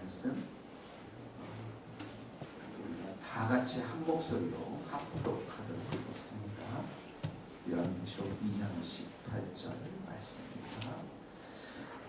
말씀 다 같이 한 목소리로 합독하도록 하겠습니다. 요한계시록 2장 18절 말씀입니다.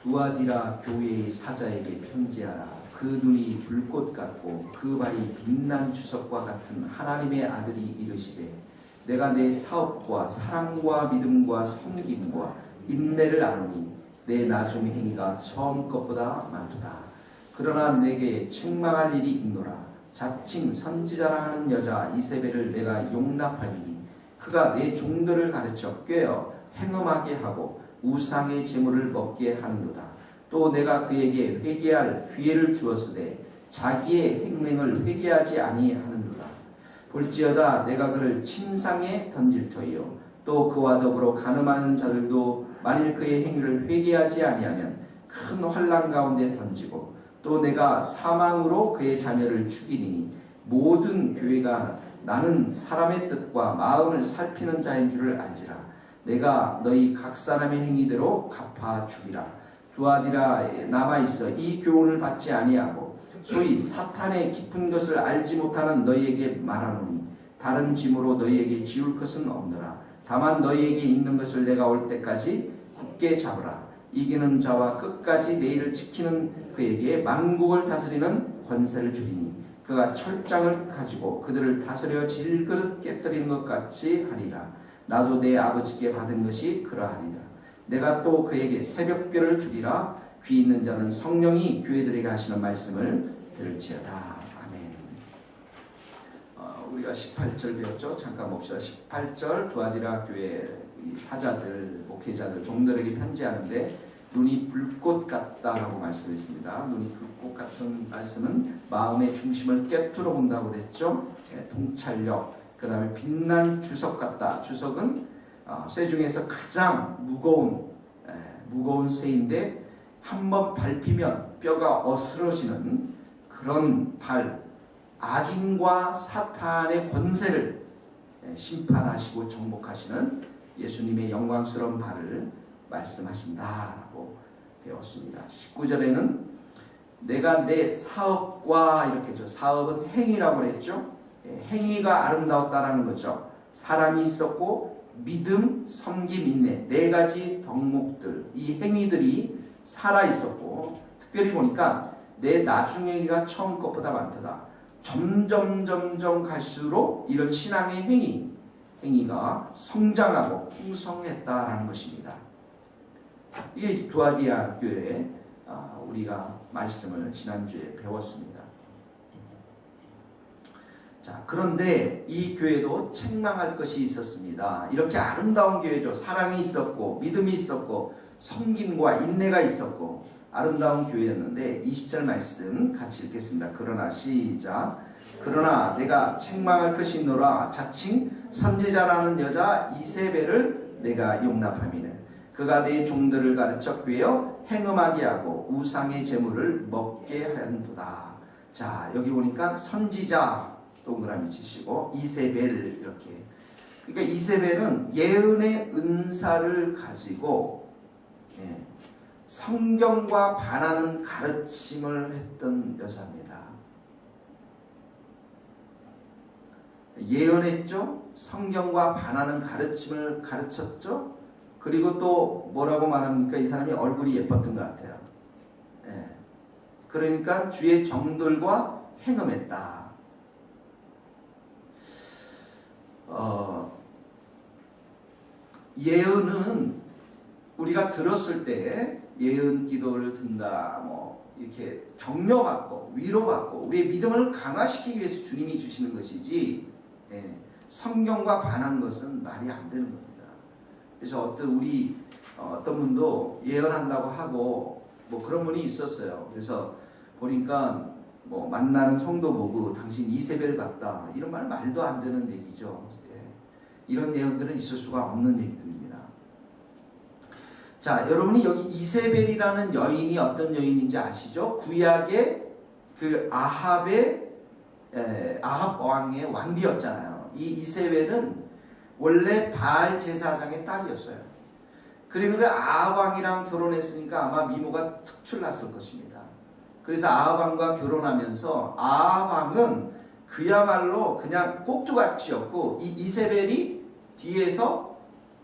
두아디라 교회의 사자에게 편지하라. 그 눈이 불꽃 같고 그 발이 빛난 주석과 같은 하나님의 아들이 이르시되 내가 내 사업과 사랑과 믿음과 섬김과 인내를 아노니 내 나중 행위가 처음 것보다 많도다. 그러나 내게 책망할 일이 있노라. 자칭 선지자라 하는 여자 이세벨을 내가 용납하리니 그가 내 종들을 가르쳐 꾀어 행음하게 하고 우상의 제물을 먹게 하는도다. 또 내가 그에게 회개할 기회를 주었으되 자기의 행명을 회개하지 아니하는도다. 볼지어다 내가 그를 침상에 던질 터이요 또 그와 더불어 간음하는 자들도 만일 그의 행위를 회개하지 아니하면 큰 환난 가운데 던지고 또 내가 사망으로 그의 자녀를 죽이니 모든 교회가 나는 사람의 뜻과 마음을 살피는 자인 줄을 알지라. 내가 너희 각 사람의 행위대로 갚아 주리라. 두아디라 남아있어 이 교훈을 받지 아니하고 소위 사탄의 깊은 것을 알지 못하는 너희에게 말하노니 다른 짐으로 너희에게 지울 것은 없노라. 다만 너희에게 있는 것을 내가 올 때까지 굳게 잡으라. 이기는 자와 끝까지 내일을 지키는 그에게 만국을 다스리는 권세를 주리니 그가 철장을 가지고 그들을 다스려 질그릇 깨뜨리는 것 같이 하리라. 나도 내 아버지께 받은 것이 그러하리라. 내가 또 그에게 새벽별을 주리라. 귀 있는 자는 성령이 교회들에게 하시는 말씀을 들을지어다. 아멘. 우리가 18절 배웠죠? 잠깐 봅시다. 18절 두아디라 교회 사자들, 목회자들, 종들에게 편지하는데 눈이 불꽃 같다라고 말씀했습니다. 눈이 불꽃 같은 말씀은 마음의 중심을 꿰뚫어 본다고 그랬죠. 통찰력. 그 다음에 빛난 주석 같다. 주석은 쇠 중에서 가장 무거운 쇠인데 한번 밟히면 뼈가 어스러지는 그런 발. 악인과 사탄의 권세를 심판하시고 정복하시는 예수님의 영광스러운 발을 말씀하신다라고 배웠습니다. 19절에는 내가 내 사업과 이렇게 했죠. 사업은 행위라고 그랬죠. 행위가 아름다웠다라는 거죠. 사랑이 있었고 믿음, 섬김, 인내 네 가지 덕목들 이 행위들이 살아있었고 특별히 보니까 내 나중에가 처음 것보다 많다. 점점 갈수록 이런 신앙의 행위가 성장하고 풍성했다라는 것입니다. 이게 두아디아 교회에 우리가 말씀을 지난주에 배웠습니다. 자, 그런데 이 교회도 책망할 것이 있었습니다. 이렇게 아름다운 교회죠. 사랑이 있었고 믿음이 있었고 섬김과 인내가 있었고 아름다운 교회였는데 20절 말씀 같이 읽겠습니다. 그러나 시작. 그러나 내가 책망할 것이 있노라. 자칭 선지자라는 여자 이세벨을 내가 용납함이네. 그가 내 종들을 가르쳐 꾀어 행음하게 하고 우상의 제물을 먹게 한도다. 자, 여기 보니까 선지자 동그라미 치시고 이세벨 이렇게. 그러니까 이세벨은 예언의 은사를 가지고 성경과 반하는 가르침을 했던 여자입니다. 예언했죠. 성경과 반하는 가르침을 가르쳤죠. 그리고 또 뭐라고 말합니까? 이 사람이 얼굴이 예뻤던 것 같아요. 그러니까 주의 정들과 행음했다. 예언은 우리가 들었을 때 예언 기도를 든다, 이렇게 격려받고 위로받고 우리의 믿음을 강화시키기 위해서 주님이 주시는 것이지, 성경과 반한 것은 말이 안 되는 겁니다. 그래서 어떤 분도 예언한다고 하고 그런 분이 있었어요. 그래서 보니까 만나는 성도 보고 당신 이세벨 같다 이런 말도 안 되는 얘기죠. 이런 예언들은 있을 수가 없는 얘기들입니다. 자, 여러분이 여기 이세벨이라는 여인이 어떤 여인인지 아시죠? 구약의 그 아합 왕의 왕비였잖아요. 이 이세벨은 원래 바알 제사장의 딸이었어요. 그리고 아합 왕이랑 결혼했으니까 아마 미모가 특출났을 것입니다. 그래서 아합 왕과 결혼하면서 아합 왕은 그야말로 그냥 꼭두각시였고 이 이세벨이 뒤에서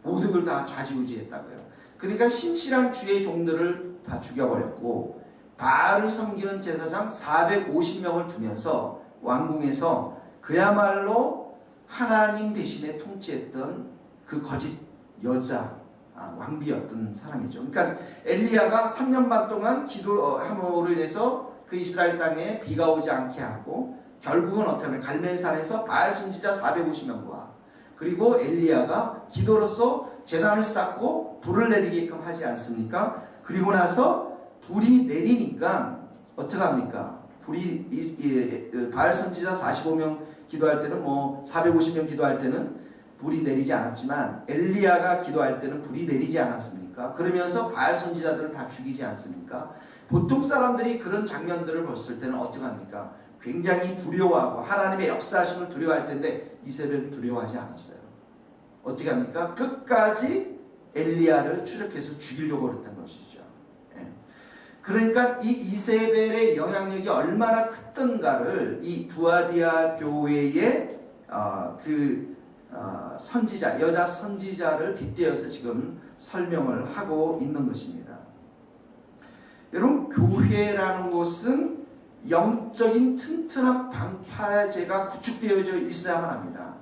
모든 걸 다 좌지우지했다고요. 그러니까 신실한 주의 종들을 다 죽여버렸고 바알을 섬기는 제사장 450명을 두면서 왕궁에서 그야말로 하나님 대신에 통치했던 그 거짓 여자 왕비였던 사람이죠. 그러니까 엘리야가 3년 반 동안 기도함으로 인해서 그 이스라엘 땅에 비가 오지 않게 하고 결국은 어떻게 하면 갈멜산에서 바알 선지자 450명과 그리고 엘리야가 기도로서 제단을 쌓고 불을 내리게끔 하지 않습니까? 그리고 나서 불이 내리니까 어떻게 합니까? 불이 바알 선지자 45명 기도할 때는 450명 기도할 때는 불이 내리지 않았지만 엘리야가 기도할 때는 불이 내리지 않았습니까? 그러면서 바알 선지자들을 다 죽이지 않습니까? 보통 사람들이 그런 장면들을 봤을 때는 어떻게 합니까? 굉장히 두려워하고 하나님의 역사하심을 두려워할 텐데 이세벨은 두려워하지 않았어요. 어떻게 합니까? 끝까지 엘리야를 추적해서 죽이려고 그랬던 것이죠. 그러니까 이 이세벨의 영향력이 얼마나 컸던가를 이 두아디아 교회의 선지자, 여자 선지자를 빗대어서 지금 설명을 하고 있는 것입니다. 여러분, 교회라는 곳은 영적인 튼튼한 방파제가 구축되어져 있어야만 합니다.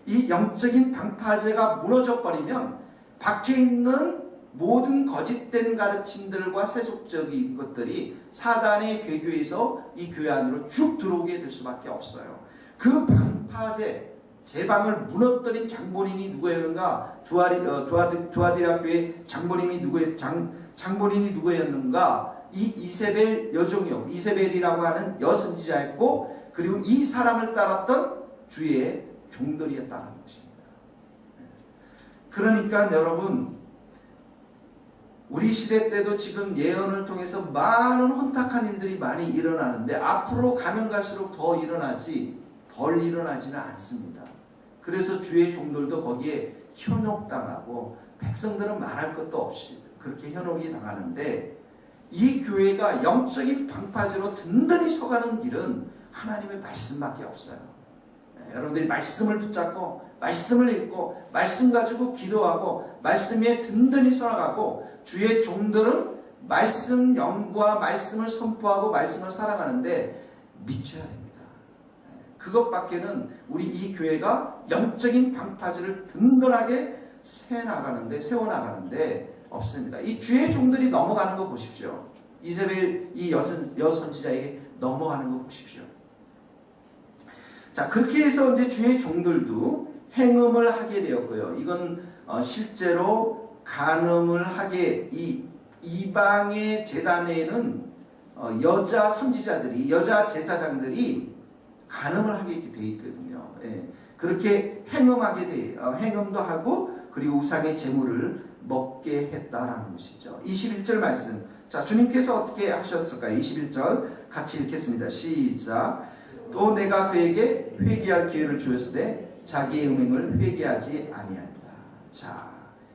이 영적인 방파제가 무너져 버리면 밖에 있는 모든 거짓된 가르침들과 세속적인 것들이 사단의 괴교에서 이 교회 안으로 쭉 들어오게 될 수밖에 없어요. 그 방파제, 제방을 무너뜨린 장본인이 누구였는가? 두아디라 교회 장본인이 누구였는가? 이 이세벨 여종이었고 이세벨이라고 하는 여선지자였고 그리고 이 사람을 따랐던 주의 종들이었다는 것입니다. 그러니까 여러분, 우리 시대 때도 지금 예언을 통해서 많은 혼탁한 일들이 많이 일어나는데 앞으로 가면 갈수록 더 일어나지 덜 일어나지는 않습니다. 그래서 주의 종들도 거기에 현혹당하고 백성들은 말할 것도 없이 그렇게 현혹이 당하는데 이 교회가 영적인 방파제로 든든히 서가는 길은 하나님의 말씀밖에 없어요. 여러분들이 말씀을 붙잡고 말씀을 읽고 말씀 가지고 기도하고 말씀에 든든히 서나가고 주의 종들은 말씀 연구와 말씀을 선포하고 말씀을 사랑하는데 미쳐야 됩니다. 그것밖에는 우리 이 교회가 영적인 방파제를 든든하게 세워나가는데 없습니다. 이 주의 종들이 넘어가는 거 보십시오. 이세벨 이 여선지자에게 넘어가는 거 보십시오. 자, 그렇게 해서 이제 주의 종들도 행음을 하게 되었고요. 이건 실제로 간음을 하게 이 이방의 제단에는 여자 선지자들이 여자 제사장들이 간음을 하게 돼 있거든요. 그렇게 행음도 하고 그리고 우상의 제물을 먹게 했다라는 것이죠. 21절 말씀. 자, 주님께서 어떻게 하셨을까요? 21절 같이 읽겠습니다. 시작. 또 내가 그에게 회개할 기회를 주었으되 자기의 음행을 회개하지 아니하였다. 자,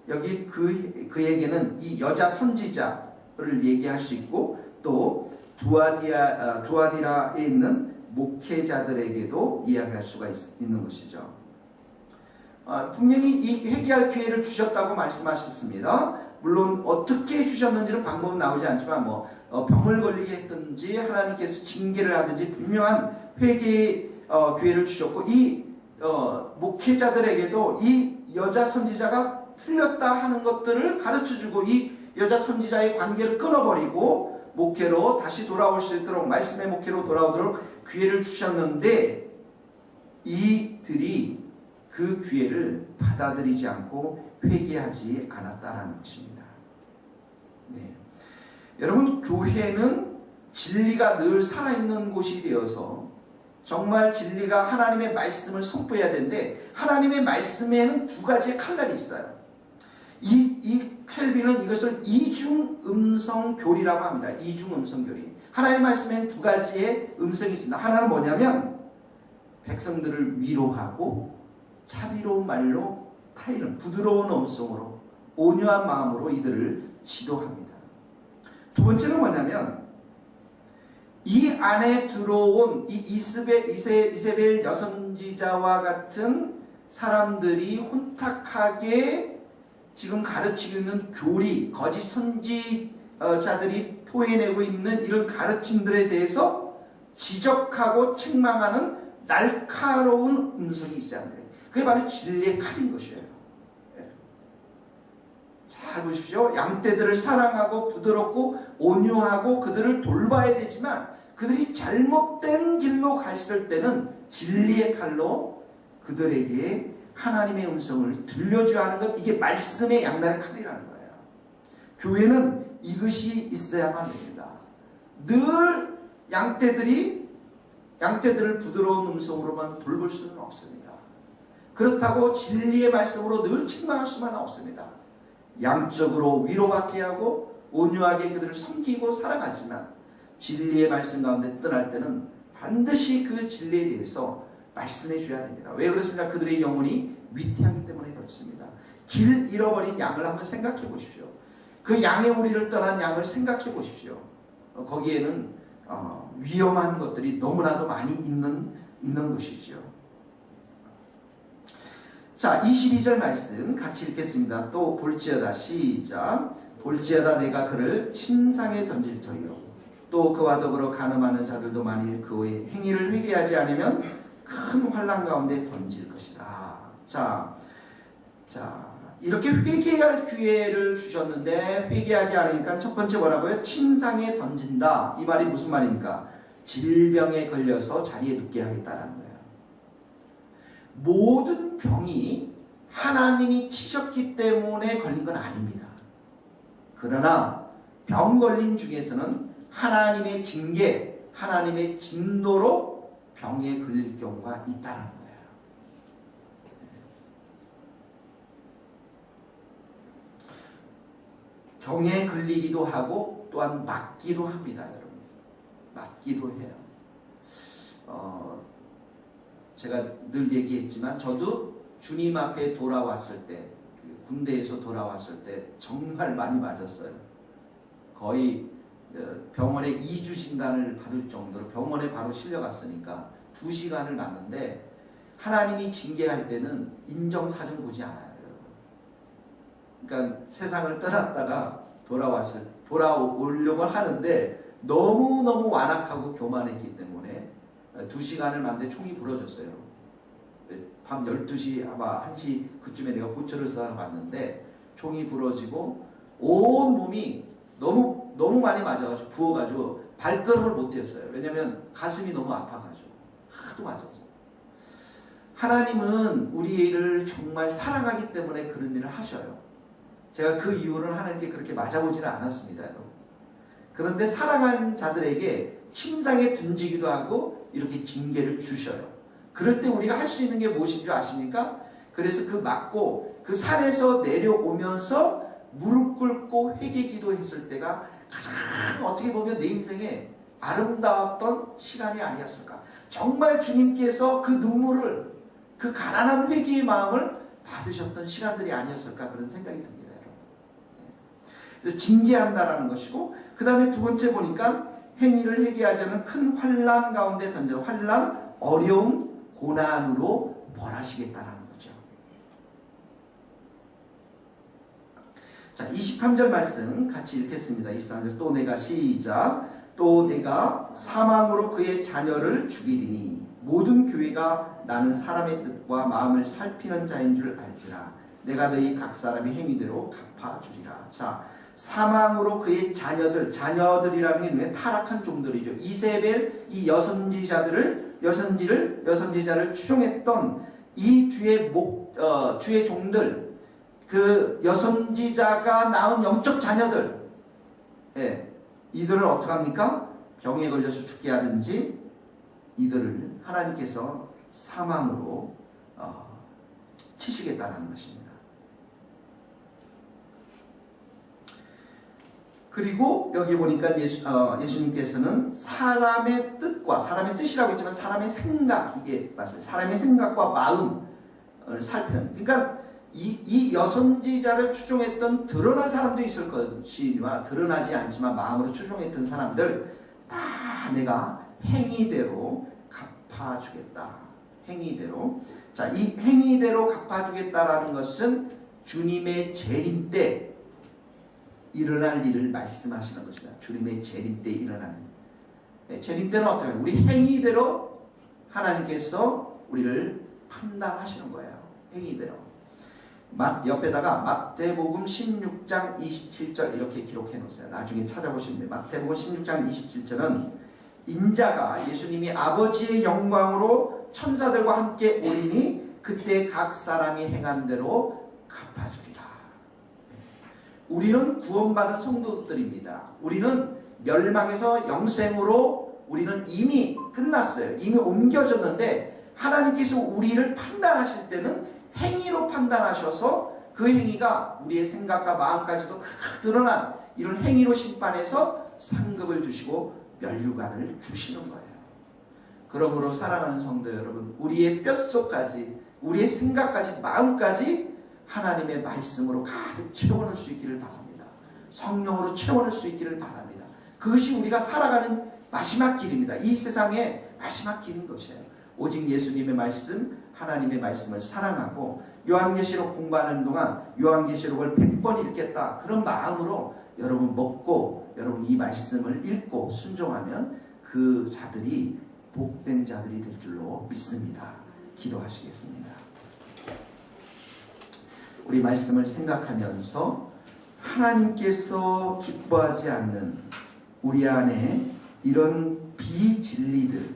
여기 그에게는 이 여자 선지자를 얘기할 수 있고 또 두아디라에 있는 목회자들에게도 이야기할 수가 있는 것이죠. 분명히 이 회개할 기회를 주셨다고 말씀하셨습니다. 물론 어떻게 주셨는지는 방법은 나오지 않지만 병을 걸리게 했든지 하나님께서 징계를 하든지 분명한 회개의 기회를 주셨고 이 목회자들에게도 이 여자 선지자가 틀렸다 하는 것들을 가르쳐주고 이 여자 선지자의 관계를 끊어버리고 목회로 다시 돌아올 수 있도록 말씀의 목회로 돌아오도록 기회를 주셨는데 이들이 그 기회를 받아들이지 않고 회개하지 않았다라는 것입니다. 네. 여러분, 교회는 진리가 늘 살아있는 곳이 되어서 정말 진리가 하나님의 말씀을 선포해야 되는데 하나님의 말씀에는 두 가지의 칼날이 있어요. 이 켈빈은 이것을 이중음성교리라고 합니다. 이중음성교리. 하나님의 말씀에는 두 가지의 음성이 있습니다. 하나는 뭐냐면 백성들을 위로하고 자비로운 말로 타이른 부드러운 음성으로 온유한 마음으로 이들을 지도합니다. 두 번째는 뭐냐면 이 안에 들어온 이 이세벨 여선지자와 같은 사람들이 혼탁하게 지금 가르치고 있는 교리, 거짓 선지자들이 토해내고 있는 이런 가르침들에 대해서 지적하고 책망하는 날카로운 음성이 있어야 한다. 그게 바로 진리의 칼인 것이에요. 잘 보십시오. 양떼들을 사랑하고 부드럽고 온유하고 그들을 돌봐야 되지만 그들이 잘못된 길로 갔을 때는 진리의 칼로 그들에게 하나님의 음성을 들려줘야 하는 것, 이게 말씀의 양날의 칼이라는 거예요. 교회는 이것이 있어야만 됩니다. 늘 양떼들을 부드러운 음성으로만 돌볼 수는 없습니다. 그렇다고 진리의 말씀으로 늘 책망할 수만은 없습니다. 양적으로 위로받게 하고 온유하게 그들을 섬기고 사랑하지만 진리의 말씀 가운데 떠날 때는 반드시 그 진리에 대해서 말씀해 줘야 됩니다. 왜 그렇습니까? 그들의 영혼이 위태하기 때문에 그렇습니다. 길 잃어버린 양을 한번 생각해 보십시오. 그 양의 우리를 떠난 양을 생각해 보십시오. 거기에는 위험한 것들이 너무나도 많이 있는 것이죠. 자, 22절 말씀 같이 읽겠습니다. 또 볼지어다, 시작. 볼지어다 내가 그를 침상에 던질 터이요. 또 그와 더불어 간음하는 자들도 만일 그의 행위를 회개하지 않으면 큰 환난 가운데 던질 것이다. 자, 이렇게 회개할 기회를 주셨는데 회개하지 않으니까 첫 번째 뭐라고요? 침상에 던진다. 이 말이 무슨 말입니까? 질병에 걸려서 자리에 눕게 하겠다라는 거예요. 모든 병이 하나님이 치셨기 때문에 걸린 건 아닙니다. 그러나 병 걸린 중에서는 하나님의 징계, 하나님의 진노로 병에 걸릴 경우가 있다는 거예요. 병에 걸리기도 하고 또한 맞기도 합니다, 여러분. 맞기도 해요. 제가 늘 얘기했지만 저도 주님 앞에 돌아왔을 때, 군대에서 돌아왔을 때 정말 많이 맞았어요. 거의 병원에 2주 진단을 받을 정도로 병원에 바로 실려갔으니까 2시간을 맞는데 하나님이 징계할 때는 인정사정 보지 않아요, 여러분. 그러니까 세상을 떠났다가 돌아오려고 하는데 너무너무 완악하고 교만했기 때문에 2시간을 맞는데 총이 부러졌어요. 밤 12시 아마 1시 그쯤에 내가 보초를 쏴서 봤는데 총이 부러지고 온 몸이 너무 많이 맞아가지고 부어가지고 발걸음을 못 떼었어요. 왜냐하면 가슴이 너무 아파가지고 하도 맞아서. 하나님은 우리를 정말 사랑하기 때문에 그런 일을 하셔요. 제가 그 이유는 하나님께 그렇게 맞아보지는 않았습니다, 여러분. 그런데 사랑한 자들에게 침상에 던지기도 하고 이렇게 징계를 주셔요. 그럴 때 우리가 할 수 있는 게 무엇인 줄 아십니까? 그래서 그 맞고 그 산에서 내려오면서 무릎 꿇고 회개 기도했을 때가 가장 어떻게 보면 내 인생에 아름다웠던 시간이 아니었을까. 정말 주님께서 그 눈물을, 그 가난한 회개의 마음을 받으셨던 시간들이 아니었을까 그런 생각이 듭니다, 여러분. 그래서 징계한다라는 것이고, 그 다음에 두 번째 보니까 행위를 회개하지 않은 큰 환난 가운데 던져, 환난, 어려움, 고난으로 벌하시겠다라는 거죠. 자, 23절 말씀 같이 읽겠습니다. 23절 또 내가 시작. 또 내가 사망으로 그의 자녀를 죽이리니 모든 교회가 나는 사람의 뜻과 마음을 살피는 자인 줄 알지라. 내가 너희 각 사람의 행위대로 갚아주리라. 자, 사망으로 그의 자녀들이라는 게 왜 타락한 종들이죠. 이세벨 이 여선지자를 추종했던 이 주의 종들, 그 여선지자가 낳은 영적 자녀들, 이들을 어떻게 합니까? 병에 걸려서 죽게 하든지 이들을 하나님께서 사망으로 치시겠다는 것입니다. 그리고 여기 보니까 예수님께서는 사람의 뜻과, 사람의 뜻이라고 했지만 사람의 생각, 이게 맞아요. 사람의 생각과 마음을 살피는. 그러니까 이 여선지자를 추종했던 드러난 사람도 있을 것이니와 드러나지 않지만 마음으로 추종했던 사람들 다 다 내가 행위대로 갚아주겠다. 행위대로. 자, 이 행위대로 갚아주겠다라는 것은 주님의 재림 때 일어날 일을 말씀하시는 것입니다. 주님의 재림 때 일어나는. 재림 때는 어떻게 해요? 우리 행위대로 하나님께서 우리를 판단하시는 거예요. 행위대로. 옆에다가 마태복음 16장 27절 이렇게 기록해 놓으세요. 나중에 찾아보시면 돼요. 마태복음 16장 27절은 인자가 예수님이 아버지의 영광으로 천사들과 함께 오리니 그때 각 사람이 행한 대로 갚아주리라. 우리는 구원받은 성도들입니다. 우리는 멸망에서 영생으로 우리는 이미 끝났어요. 이미 옮겨졌는데 하나님께서 우리를 판단하실 때는 행위로 판단하셔서 그 행위가 우리의 생각과 마음까지도 다 드러난 이런 행위로 심판해서 상급을 주시고 면류관을 주시는 거예요. 그러므로 사랑하는 성도 여러분, 우리의 뼛속까지, 우리의 생각까지, 마음까지 하나님의 말씀으로 가득 채워넣을 수 있기를 바랍니다. 성령으로 채워넣을 수 있기를 바랍니다. 그것이 우리가 살아가는 마지막 길입니다. 이 세상의 마지막 길인 것이에요. 오직 예수님의 말씀, 하나님의 말씀을 사랑하고 요한계시록 공부하는 동안 요한계시록을 100번 읽겠다. 그런 마음으로 여러분 먹고 여러분 이 말씀을 읽고 순종하면 그 자들이 복된 자들이 될 줄로 믿습니다. 기도하시겠습니다. 우리 말씀을 생각하면서 하나님께서 기뻐하지 않는 우리 안에 이런 비진리들,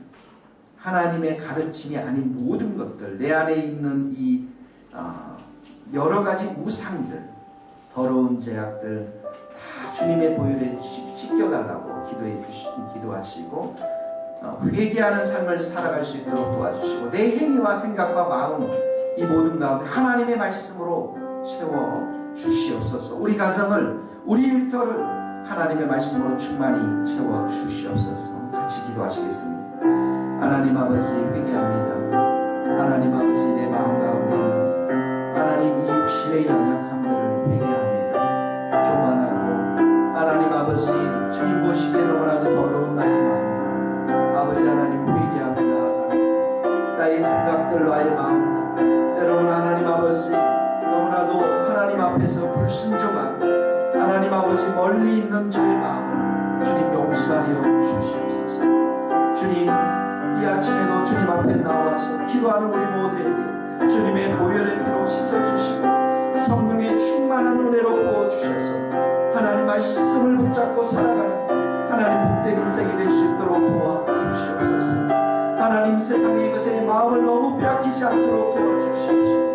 하나님의 가르침이 아닌 모든 것들, 내 안에 있는 이 여러 가지 우상들, 더러운 죄악들 다 주님의 보혈에 씻겨달라고 기도하시고 회개하는 삶을 살아갈 수 있도록 도와주시고 내 행위와 생각과 마음 이 모든 가운데 하나님의 말씀으로 채워 주시옵소서. 우리 가정을, 우리 일터를 하나님의 말씀으로 충만히 채워 주시옵소서. 같이 기도하시겠습니다. 하나님 아버지 회개합니다. 하나님 아버지 내 마음 가운데 있는 하나님 이 육신의 연약함들을 회개합니다. 교만하고 하나님 아버지 주님 보시기에 너무나도 더러운 나의 마음, 아버지 하나님 회개합니다. 나의 생각들, 나의 마음, 여러분 하나님 아버지 너무나도 하나님 앞에서 불순종하고 하나님 아버지 멀리 있는 저의 마음을 주님 용서하여 주시옵소서. 주님 이 아침에도 주님 앞에 나와서 기도하는 우리 모두에게 주님의 보혈의 피로 씻어주시고 성령의 충만한 은혜로 부어주셔서 하나님 말씀을 붙잡고 살아가는 하나님 복된 인생이 될 수 있도록 도와주시옵소서. 하나님 세상의 것에 마음을 너무 빼앗기지 않도록 도와주시옵소서.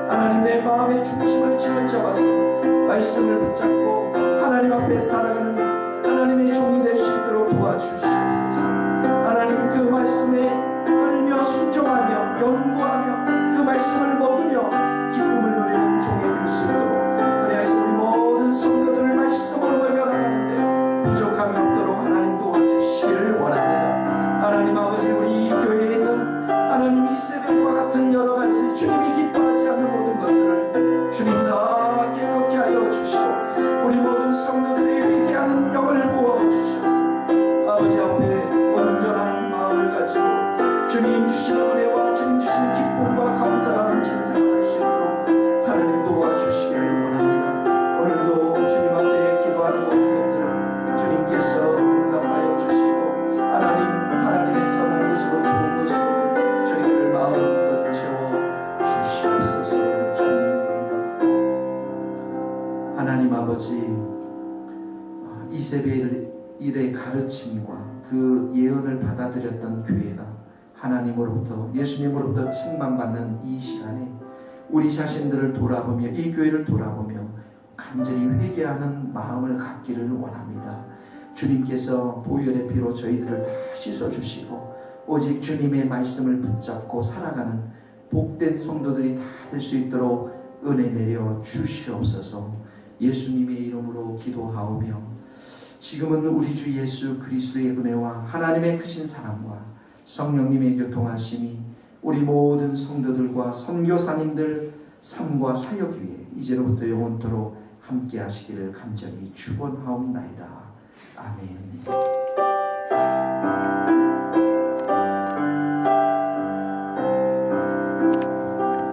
하나님 내 마음의 중심을 잘 잡아서 말씀을 붙잡고 하나님 앞에 살아가는 하나님의 종이 될 수 있도록 도와주시옵소서. 하나님 그 말씀에 끌며 순종하며 연구하며 그 말씀을 먹으며 기쁨을 누리는 종이 될 수 있도록 그래서 우리 모든 성도들을 말씀으로 먹여나가는데 부족함이 없도록 하나님 도와주시기를 원합니다. 하나님 아버지 우리 교회에 있는 하나님 이세벨과 같은 여러 가지 주님이 기뻐하지 않는 모든 것들을 주님 다 깨끗게 하여 주시고 우리 모든 성도들의 회개하는 영을 부어주셔서 아버지 앞에 온전한 마음을 가지고 주님 주신 은혜와 주님 주신 기쁨과 감사가 넘치는 생활을 할 수 있도록 하나님 도와주시기를 원합니다. 오늘도 주님 앞에 기도하는 모든 것들을 주님께서 응답하여 주시고 하나님의 선한 것으로 좋은 것으로 저희들을 마음껏 채워 주시옵소서. 주님 하나님 아버지 이세벨의 가르침과 그 예언을 받아들였던 교회가 하나님으로부터 예수님으로부터 책망받는 이 시간에 우리 자신들을 돌아보며 이 교회를 돌아보며 간절히 회개하는 마음을 갖기를 원합니다. 주님께서 보혈의 피로 저희들을 다 씻어주시고 오직 주님의 말씀을 붙잡고 살아가는 복된 성도들이 다 될 수 있도록 은혜 내려 주시옵소서. 예수님의 이름으로 기도하오며 지금은 우리 주 예수 그리스도의 은혜와 하나님의 크신 사랑과 성령님의 교통하심이 우리 모든 성도들과 선교사님들 삶과 사역 위에 이제로부터 영원토록 함께 하시기를 간절히 축원하옵나이다. 아멘.